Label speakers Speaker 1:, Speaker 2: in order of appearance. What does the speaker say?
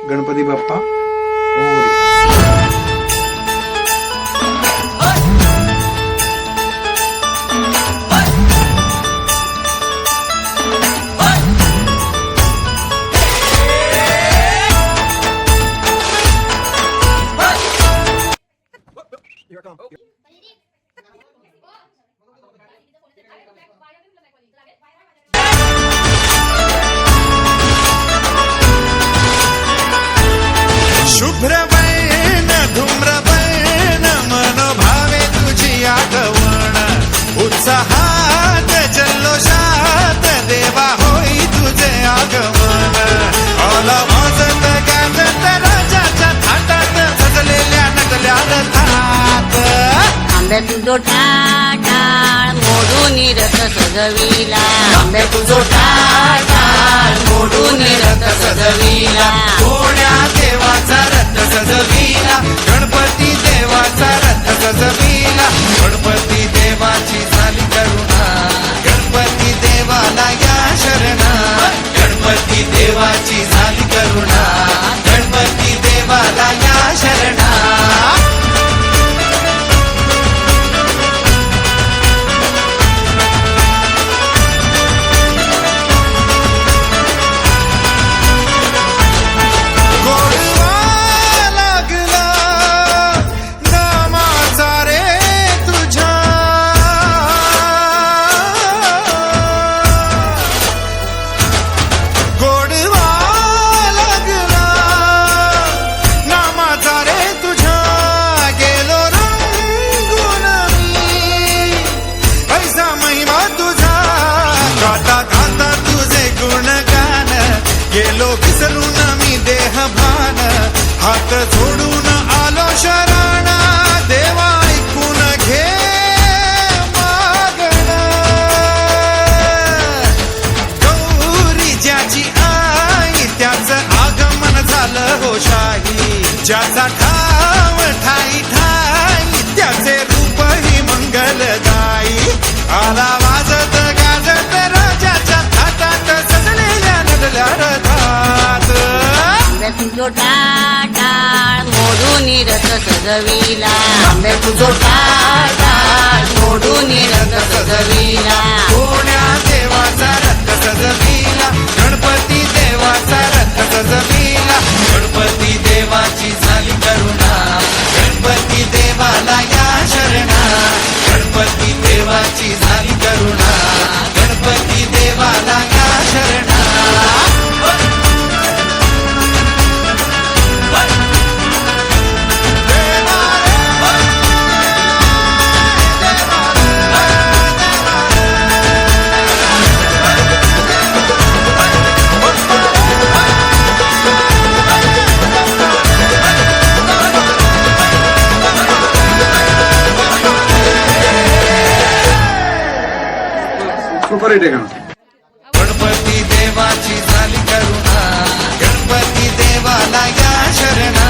Speaker 1: गणपती बाप्पा मोरया.
Speaker 2: शुभ्रवर्ण धूम्रवर्ण मनोभावे तुझी आगवण उत्साहात जल्लोषात देवा होई तुझे आगमन आला वाजत गाजत राजाच्या थाटात सजलेल्या नटल्या रथात
Speaker 3: आंब्या तुझो टाळ मोडून रथ सजविला आंब्या तुझो टाळ मोडून रथ सजविला
Speaker 2: कोण्या देवाचा रथ सजविला गणपती देवाचा रथ सजविला गणपती देवाची झाली करुणा गणपती देवाला या शरणा गणपती देवाची झाली करुणा गणपती देवाला या शरणा गेलो विसरून मी देह भान हात जोडून आलो शरण देवा ऐकून घे मागण गौरी ज्याची आई त्याचं आगमन झालं हो शाही ज्याचा ठाव ठाई ठाई त्याचे रूपही मंगलदायी आला वाजत गाजत राजाच्या थाटात सजलेल्या नटल्या रथात
Speaker 3: आंब्या तुझो टाळ मोडून रथ सजविला आंब्या तुझो टाळ मोडून रथ सजविला
Speaker 2: कोण्या देवाचा रथ सजविला गणपती देवाचा रथ सजविला गणपती देवाची झाली करुणा गणपती देवाला या शरणा गणपती देवाची झाली करुणा गणपती देवाला या शरणा
Speaker 1: सुपर हिट आहे गाणं.
Speaker 2: गणपती देवाची झाली करुणा गणपती देवाला या शरणा